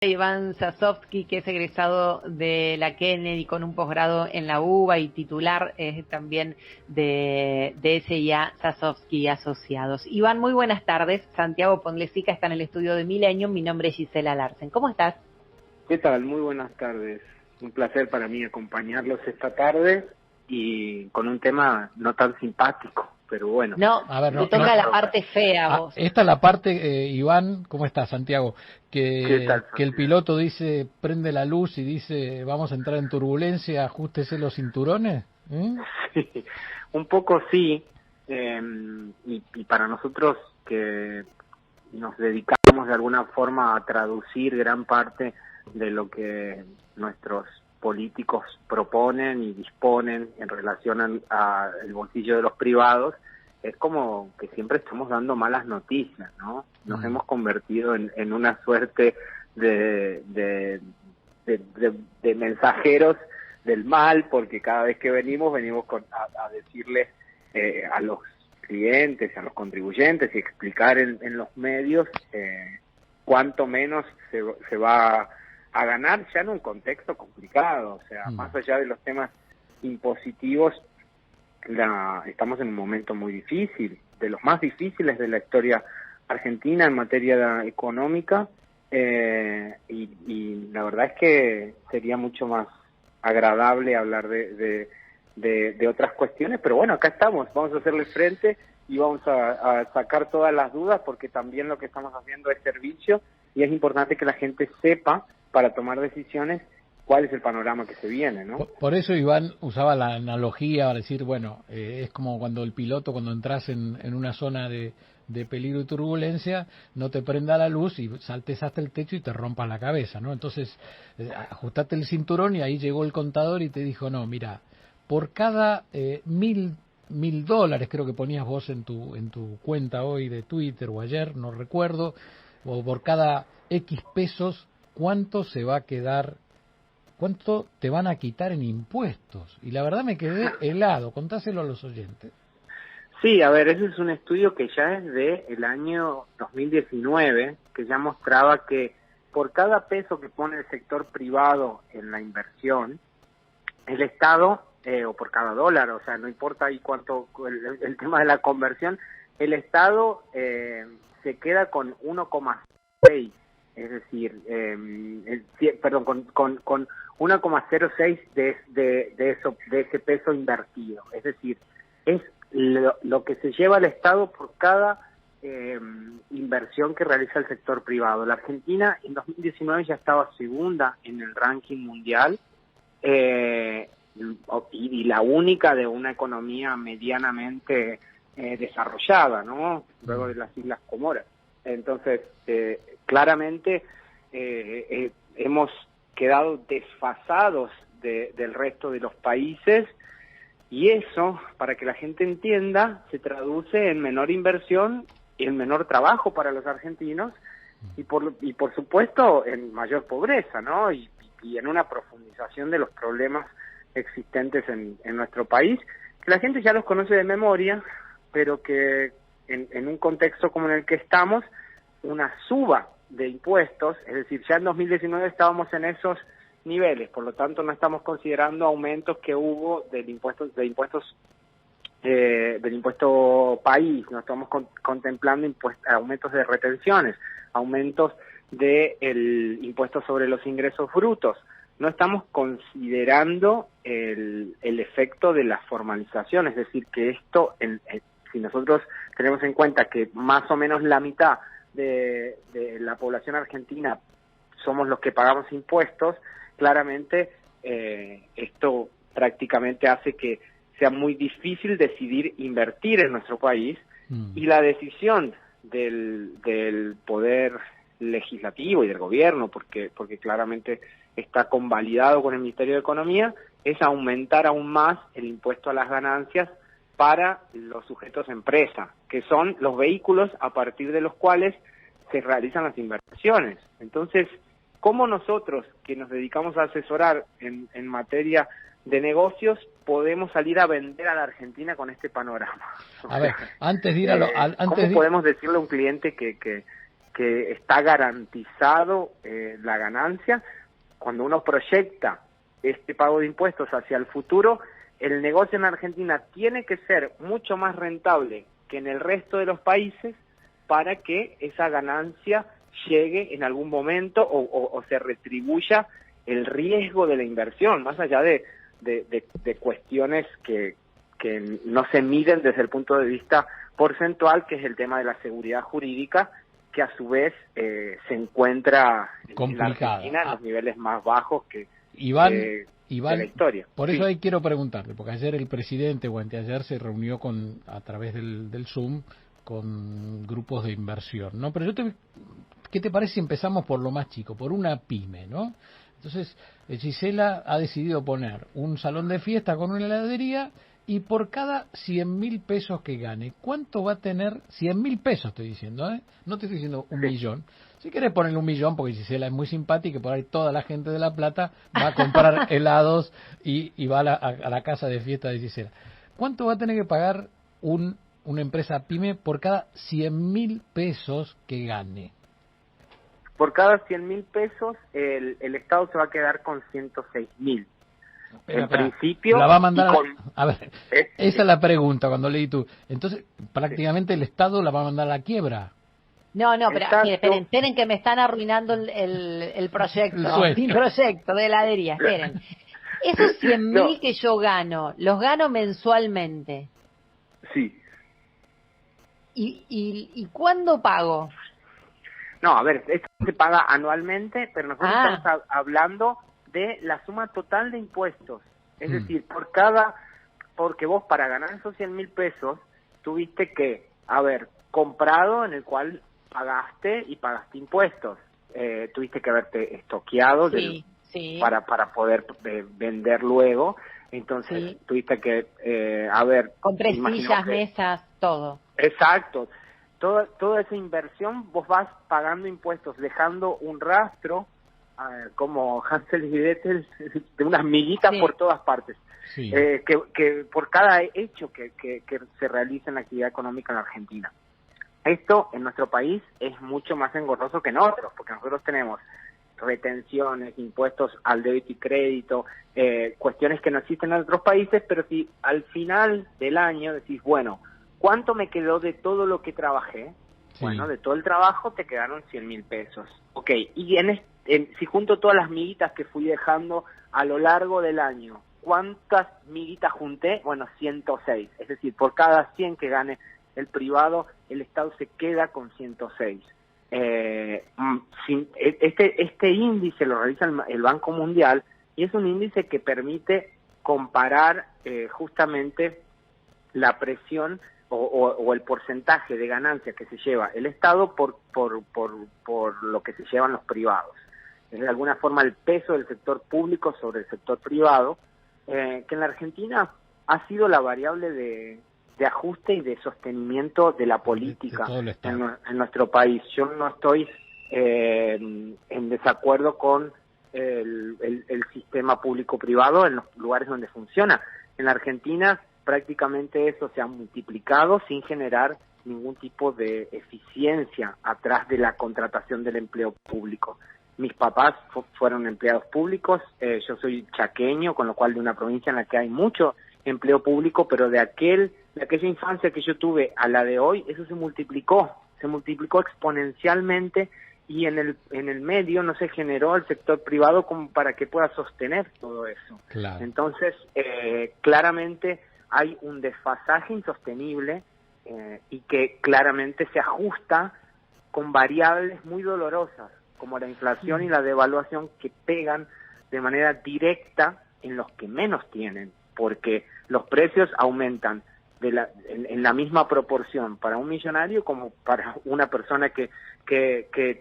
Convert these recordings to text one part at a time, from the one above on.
Iván Sasovsky, que es egresado de la Kennedy con un posgrado en la UBA y titular también de SIA Sasovsky Asociados. Iván, muy buenas tardes. Santiago Ponlecica está en el estudio de Millennium. Mi nombre es Gisela Larsen. ¿Cómo estás? ¿Qué tal? Muy buenas tardes. Un placer para mí acompañarlos esta tarde y con un tema no tan simpático, pero bueno. No, a ver, te toca la parte fea vos. Esta es la parte, Iván, ¿cómo estás, Santiago? ¿Qué tal, Que el Santiago? piloto dice, prende la luz y dice, vamos a entrar en turbulencia, ajústese los cinturones. Sí, un poco sí, y para nosotros que nos dedicamos de alguna forma a traducir gran parte de lo que nuestros políticos proponen y disponen en relación al bolsillo de los privados, es como que siempre estamos dando malas noticias, ¿no? Nos hemos convertido en una suerte de mensajeros del mal, porque cada vez que venimos a decirles a los clientes, a los contribuyentes y explicar en los medios cuánto menos se va a ganar ya en un contexto complicado. O sea, más allá de los temas impositivos, estamos en un momento muy difícil, de los más difíciles de la historia argentina en materia económica, y la verdad es que sería mucho más agradable hablar de otras cuestiones, pero bueno, acá estamos, vamos a hacerle frente y vamos a sacar todas las dudas, porque también lo que estamos haciendo es servicio y es importante que la gente sepa para tomar decisiones cuál es el panorama que se viene, ¿no? Por eso Iván usaba la analogía para decir, bueno, es como cuando el piloto, cuando entras en una zona de peligro y turbulencia, no te prenda la luz y saltes hasta el techo y te rompas la cabeza, ¿no? Entonces, ajustate el cinturón y ahí llegó el contador y te dijo, no, mira, por cada $1.000, creo que ponías vos en tu cuenta hoy de Twitter o ayer, no recuerdo, o por cada X pesos, ¿cuánto se va a quedar? ¿Cuánto te van a quitar en impuestos? Y la verdad me quedé helado, contáselo a los oyentes. Sí, a ver, ese es un estudio que ya es del año 2019, que ya mostraba que por cada peso que pone el sector privado en la inversión, el Estado, o por cada dólar, o sea, no importa ahí cuánto, el tema de la conversión, el Estado se queda con 1,6, es decir, con 1,06 de ese peso invertido, es decir, es lo que se lleva el Estado por cada inversión que realiza el sector privado. La Argentina en 2019 ya estaba segunda en el ranking mundial, y la única de una economía medianamente desarrollada, ¿no? Luego de las Islas Comoras. Entonces, claramente hemos quedado desfasados del resto de los países, y eso, para que la gente entienda, se traduce en menor inversión y en menor trabajo para los argentinos, y por supuesto en mayor pobreza, ¿no? Y en una profundización de los problemas existentes en nuestro país, que la gente ya los conoce de memoria, pero que en un contexto como en el que estamos, una suba de impuestos, es decir, ya en 2019 estábamos en esos niveles, por lo tanto no estamos considerando aumentos que hubo del impuesto país, no estamos contemplando aumentos de retenciones, aumentos del impuesto sobre los ingresos brutos. No estamos considerando el efecto de la formalización, es decir, que esto, si nosotros tenemos en cuenta que más o menos la mitad de la población argentina somos los que pagamos impuestos, claramente esto prácticamente hace que sea muy difícil decidir invertir en nuestro país, y la decisión del poder legislativo y del gobierno, porque claramente está convalidado con el Ministerio de Economía, es aumentar aún más el impuesto a las ganancias para los sujetos empresa, que son los vehículos a partir de los cuales se realizan las inversiones. Entonces, ¿cómo nosotros, que nos dedicamos a asesorar en materia de negocios, podemos salir a vender a la Argentina con este panorama? A ver, antes de ir a lo... ¿Cómo podemos decirle a un cliente que que está garantizado la ganancia. Cuando uno proyecta este pago de impuestos hacia el futuro, el negocio en Argentina tiene que ser mucho más rentable que en el resto de los países para que esa ganancia llegue en algún momento o se retribuya el riesgo de la inversión, más allá de cuestiones que no se miden desde el punto de vista porcentual, que es el tema de la seguridad jurídica, que a su vez se encuentra en la Argentina en los niveles más bajos que Iván, de la historia. Por eso ahí quiero preguntarte, porque ayer el presidente o anteayer se reunió a través del Zoom con grupos de inversión, ¿no? Pero ¿qué te parece si empezamos por lo más chico, por una pyme, ¿no? Entonces, Gisela ha decidido poner un salón de fiesta con una heladería y por cada 100.000 pesos que gane, ¿cuánto va a tener? 100.000 pesos estoy diciendo, ¿eh? No te estoy diciendo 1.000.000. Si querés ponerle 1.000.000, porque Gisela es muy simpática y por ahí toda la gente de La Plata va a comprar helados y va a la casa de fiesta de Gisela. ¿Cuánto va a tener que pagar una empresa pyme por cada 100.000 pesos que gane? Por cada 100.000 pesos, el Estado se va a quedar con 106.000. En principio... La va a mandar a ver, esa es la pregunta cuando leí tú. Entonces, prácticamente el Estado la va a mandar a la quiebra. No, pero esperen que me están arruinando el proyecto, mi proyecto de heladería, esperen. Esos 100.000 que yo gano, ¿los gano mensualmente? Sí. ¿Y cuándo pago? No, a ver, esto se paga anualmente, pero nosotros estamos hablando de la suma total de impuestos. Es decir, porque vos para ganar esos 100.000 pesos tuviste que haber comprado, en el cual pagaste impuestos. Tuviste que haberte estoqueado para poder vender luego. Entonces tuviste que haber... Con sillas, mesas, todo. Exacto. Toda esa inversión vos vas pagando impuestos, dejando un rastro como Hansel y Gretel de unas miguitas por todas partes, que por cada hecho que se realiza en la actividad económica en la Argentina. Esto en nuestro país es mucho más engorroso que en otros, porque nosotros tenemos retenciones, impuestos al débito y crédito, cuestiones que no existen en otros países, pero si al final del año decís, bueno, ¿cuánto me quedó de todo lo que trabajé? Sí. Bueno, de todo el trabajo te quedaron 100.000 pesos. Ok, y si junto todas las miguitas que fui dejando a lo largo del año, ¿cuántas miguitas junté? Bueno, 106. Es decir, por cada 100 que gane el privado, el Estado se queda con 106. Este índice lo realiza el Banco Mundial y es un índice que permite comparar justamente la presión o el porcentaje de ganancia que se lleva el Estado por lo que se llevan los privados. Es de alguna forma el peso del sector público sobre el sector privado, que en la Argentina ha sido la variable de ajuste y de sostenimiento de la política en nuestro país. Yo no estoy en desacuerdo con el sistema público-privado en los lugares donde funciona. En la Argentina prácticamente eso se ha multiplicado sin generar ningún tipo de eficiencia atrás de la contratación del empleo público. Mis papás fueron empleados públicos, yo soy chaqueño, con lo cual de una provincia en la que hay mucho empleo público, pero de aquella infancia que yo tuve a la de hoy, eso se multiplicó exponencialmente y en el medio no se generó el sector privado como para que pueda sostener todo eso. Claro. Entonces, claramente hay un desfasaje insostenible y que claramente se ajusta con variables muy dolorosas, como la inflación y la devaluación, que pegan de manera directa en los que menos tienen, porque los precios aumentan en la misma proporción para un millonario como para una persona que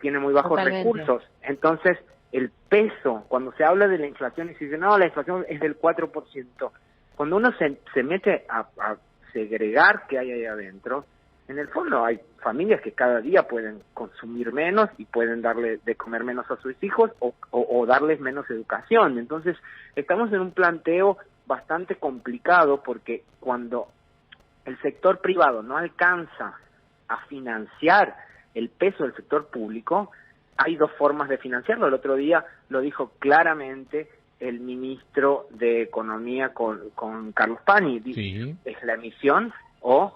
tiene muy bajos recursos. Entonces, el peso, cuando se habla de la inflación y se dice, no, la inflación es del 4%, cuando uno se mete a segregar qué hay ahí adentro, en el fondo hay familias que cada día pueden consumir menos y pueden darle de comer menos a sus hijos o darles menos educación. Entonces, estamos en un planteo bastante complicado, porque cuando el sector privado no alcanza a financiar el peso del sector público, hay dos formas de financiarlo. El otro día lo dijo claramente el ministro de Economía con Carlos Pani. Sí. Es la emisión o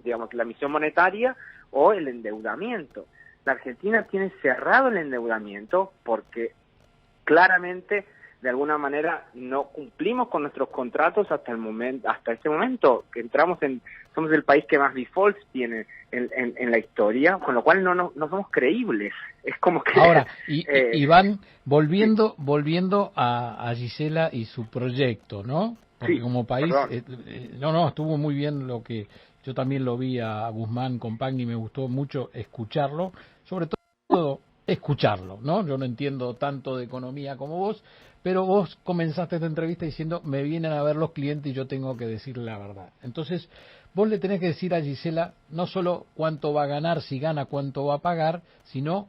digamos, la emisión monetaria o el endeudamiento. La Argentina tiene cerrado el endeudamiento porque claramente, de alguna manera, no cumplimos con nuestros contratos hasta este momento, que somos el país que más defaults tiene en la historia, con lo cual no somos creíbles. Es como que... Ahora, Iván, volviendo a Gisela y su proyecto, ¿no? Porque sí, como país, estuvo muy bien lo que... Yo también lo vi a Guzmán con Pagni, me gustó mucho escucharlo, sobre todo escucharlo, ¿no? Yo no entiendo tanto de economía como vos, pero vos comenzaste esta entrevista diciendo, me vienen a ver los clientes y yo tengo que decir la verdad. Entonces, vos le tenés que decir a Gisela no solo cuánto va a ganar, si gana, cuánto va a pagar, sino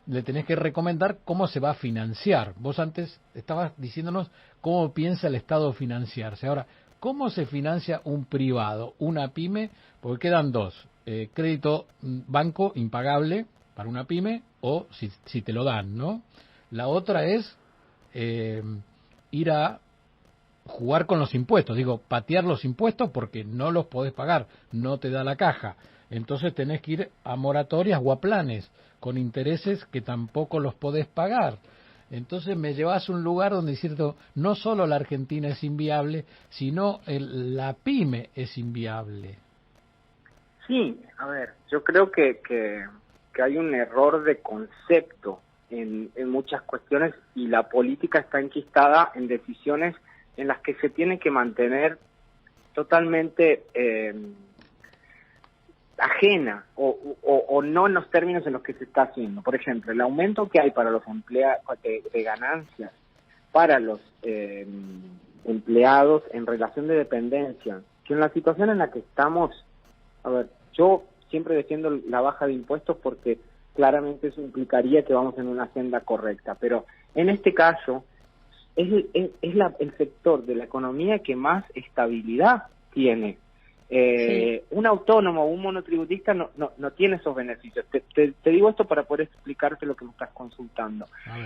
le tenés que recomendar cómo se va a financiar. Vos antes estabas diciéndonos cómo piensa el Estado financiarse. Ahora, ¿cómo se financia un privado, una pyme? Porque quedan dos. Crédito banco impagable para una pyme o si te lo dan, ¿no? La otra es ir a jugar con los impuestos, patear los impuestos porque no los podés pagar, no te da la caja. Entonces tenés que ir a moratorias o a planes con intereses que tampoco los podés pagar. Entonces me llevas a un lugar donde cierto, no solo la Argentina es inviable, sino la pyme es inviable. Sí, a ver, yo creo que hay un error de concepto en muchas cuestiones y la política está enquistada en decisiones en las que se tiene que mantener totalmente ajena o no en los términos en los que se está haciendo. Por ejemplo, el aumento que hay para los empleados de ganancias para los empleados en relación de dependencia, que en la situación en la que estamos, a ver, yo siempre defiendo la baja de impuestos porque claramente eso implicaría que vamos en una senda correcta, pero en este caso es el sector de la economía que más estabilidad tiene. Sí. Un autónomo o un monotributista no tiene esos beneficios. Te digo esto para poder explicarte lo que me estás consultando.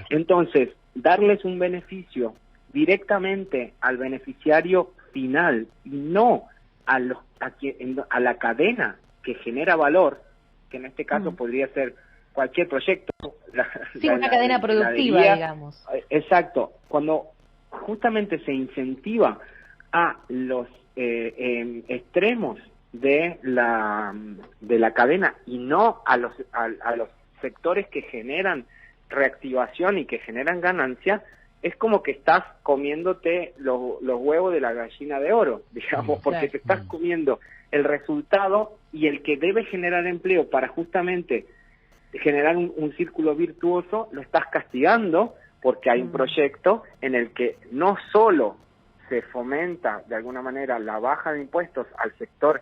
Entonces, darles un beneficio directamente al beneficiario final y no a la cadena que genera valor, que en este caso podría ser cualquier proyecto. Una cadena productiva, digamos. Exacto. Cuando justamente se incentiva a los extremos de la cadena y no a los sectores que generan reactivación y que generan ganancias, es como que estás comiéndote los huevos de la gallina de oro, digamos, porque te estás comiendo el resultado y el que debe generar empleo para justamente generar un círculo virtuoso, lo estás castigando porque hay un proyecto en el que no solo se fomenta de alguna manera la baja de impuestos al sector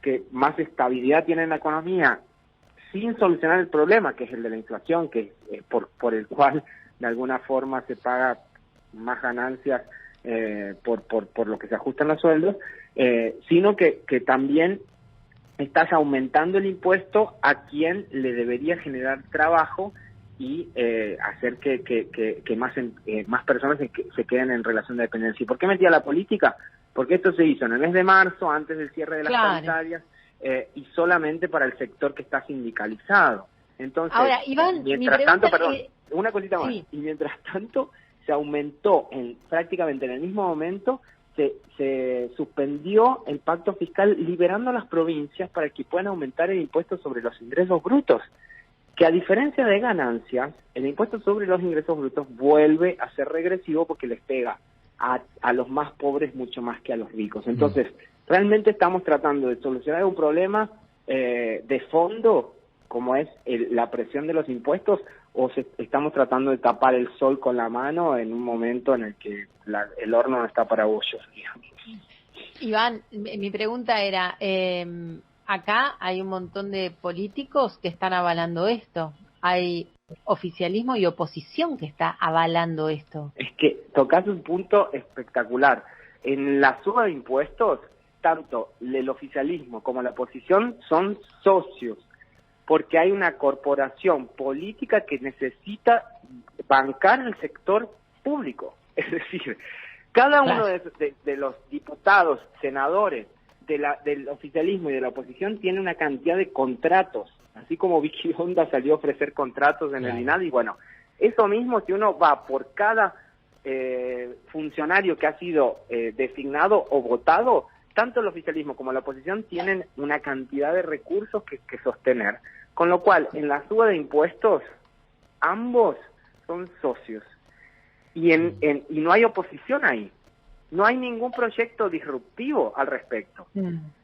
que más estabilidad tiene en la economía, sin solucionar el problema, que es el de la inflación, que es por el cual de alguna forma se paga más ganancias por lo que se ajustan los sueldos, sino que también estás aumentando el impuesto a quien le debería generar trabajo y hacer que más personas se queden en relación de dependencia. ¿Y por qué metía la política? Porque esto se hizo en el mes de marzo, antes del cierre de las paritarias, y solamente para el sector que está sindicalizado. Entonces, ahora, Iván, mientras tanto, una cosita más, y mientras tanto se aumentó prácticamente en el mismo momento, se suspendió el pacto fiscal liberando a las provincias para que puedan aumentar el impuesto sobre los ingresos brutos, que a diferencia de ganancias, el impuesto sobre los ingresos brutos vuelve a ser regresivo porque les pega a los más pobres mucho más que a los ricos. Entonces, realmente estamos tratando de solucionar un problema de fondo, como es la presión de los impuestos, o estamos tratando de tapar el sol con la mano en un momento en el que el horno no está para bollos, digamos. Iván, mi pregunta era, acá hay un montón de políticos que están avalando esto. Hay oficialismo y oposición que está avalando esto. Es que tocas un punto espectacular. En la suba de impuestos, tanto el oficialismo como la oposición son socios. porque hay una corporación política que necesita bancar el sector público. Es decir, cada uno de los diputados, senadores, del oficialismo y de la oposición tiene una cantidad de contratos, así como Vicky Honda salió a ofrecer contratos en el INADI. Bueno, eso mismo, si uno va por cada funcionario que ha sido designado o votado, tanto el oficialismo como la oposición tienen una cantidad de recursos que sostener. Con lo cual, en la suba de impuestos, ambos son socios. Y no hay oposición ahí. No hay ningún proyecto disruptivo al respecto.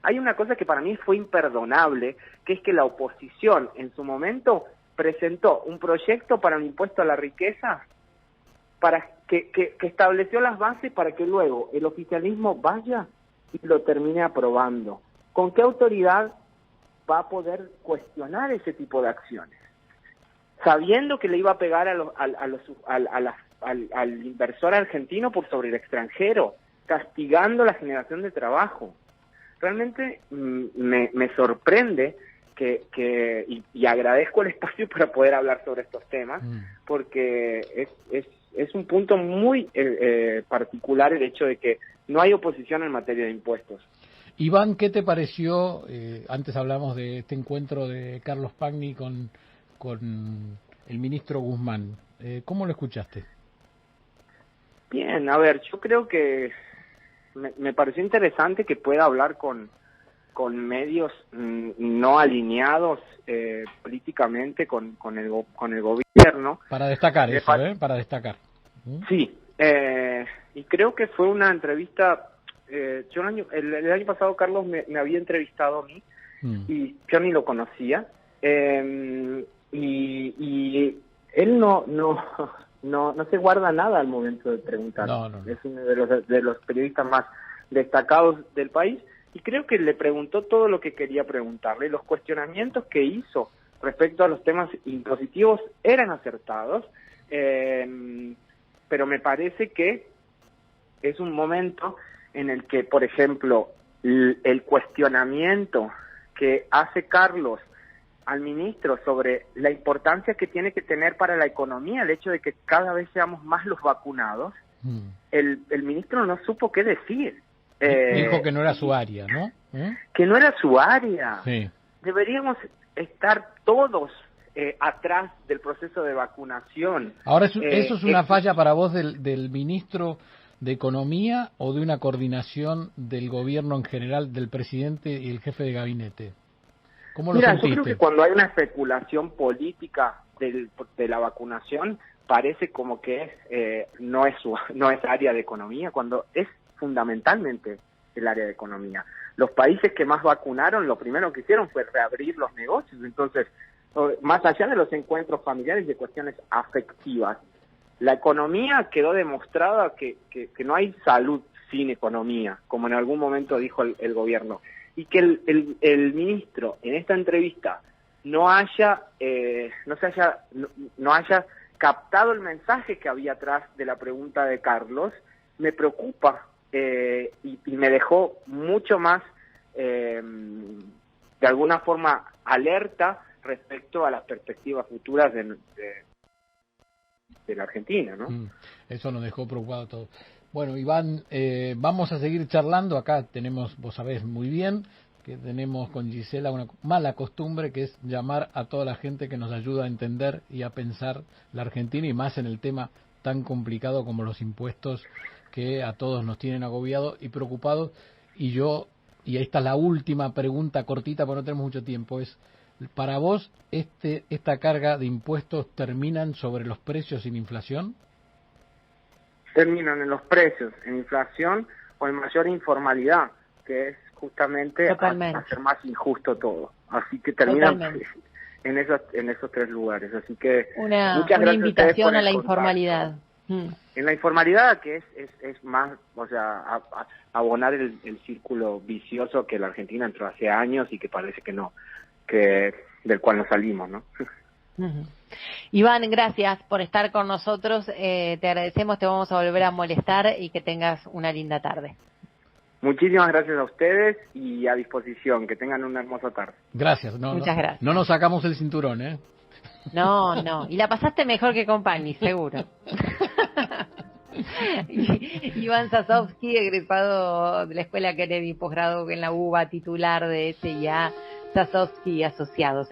Hay una cosa que para mí fue imperdonable, que es que la oposición en su momento presentó un proyecto para un impuesto a la riqueza para que estableció las bases para que luego el oficialismo vaya y lo termine aprobando. ¿Con qué autoridad va a poder cuestionar ese tipo de acciones? Sabiendo que le iba a pegar al inversor argentino por sobre el extranjero, castigando la generación de trabajo. Realmente me sorprende y agradezco el espacio para poder hablar sobre estos temas, porque es un punto muy particular el hecho de que no hay oposición en materia de impuestos. Iván, ¿qué te pareció? Antes hablamos de este encuentro de Carlos Pagni con el ministro Guzmán. ¿Cómo lo escuchaste? Bien, a ver, yo creo que me pareció interesante que pueda hablar con medios no alineados políticamente con el gobierno. Para destacar eso, para destacar. Sí, y creo que fue una entrevista. Yo el año pasado Carlos me había entrevistado a mí y yo ni lo conocía, y él no se guarda nada al momento de preguntar. No. Es uno de los periodistas más destacados del país, y creo que le preguntó todo lo que quería preguntarle. Los cuestionamientos que hizo respecto a los temas impositivos eran acertados, pero me parece que es un momento en el que, por ejemplo, el cuestionamiento que hace Carlos al ministro sobre la importancia que tiene que tener para la economía el hecho de que cada vez seamos más los vacunados, el ministro no supo qué decir. Dijo que no era su área, ¿no? Que no era su área. Sí. Deberíamos estar todos atrás del proceso de vacunación. Ahora, ¿eso es una falla para vos del ministro de Economía o de una coordinación del gobierno en general, del presidente y el jefe de gabinete? ¿Cómo lo sentiste? Yo creo que cuando hay una especulación política de la vacunación, parece como que no es área de economía, cuando es fundamentalmente el área de economía. Los países que más vacunaron, lo primero que hicieron fue reabrir los negocios. Entonces, más allá de los encuentros familiares y de cuestiones afectivas, la economía quedó demostrada que no hay salud sin economía, como en algún momento dijo el gobierno. Y que el ministro en esta entrevista no haya captado el mensaje que había atrás de la pregunta de Carlos, me preocupa, y me dejó mucho más, de alguna forma, alerta respecto a las perspectivas futuras de la Argentina, ¿no? Eso nos dejó preocupado a todos. Bueno, Iván, vamos a seguir charlando. Acá tenemos, vos sabés muy bien, que tenemos con Gisela una mala costumbre, que es llamar a toda la gente que nos ayuda a entender y a pensar la Argentina, y más en el tema tan complicado como los impuestos, que a todos nos tienen agobiados y preocupados. Y esta es la última pregunta cortita, porque no tenemos mucho tiempo, es: ¿para vos esta carga de impuestos terminan sobre los precios sin inflación? Terminan en los precios, en inflación o en mayor informalidad, que es justamente hacer más injusto todo. Así que terminan en esos tres lugares. Así que una invitación a la informalidad. En la informalidad, que es más, o sea, abonar el círculo vicioso que la Argentina entró hace años y que parece que del cual nos salimos, ¿no? Iván, gracias por estar con nosotros, te agradecemos, te vamos a volver a molestar y que tengas una linda tarde. Muchísimas gracias a ustedes y a disposición. Que tengan una hermosa tarde. Gracias. Muchas gracias. No nos sacamos el cinturón, ¿eh? No. Y la pasaste mejor que con Pani, seguro. Iván Sasovsky, egresado de la Escuela Kennedy, posgrado en la UBA, titular de SIA Sasovsky y Asociados.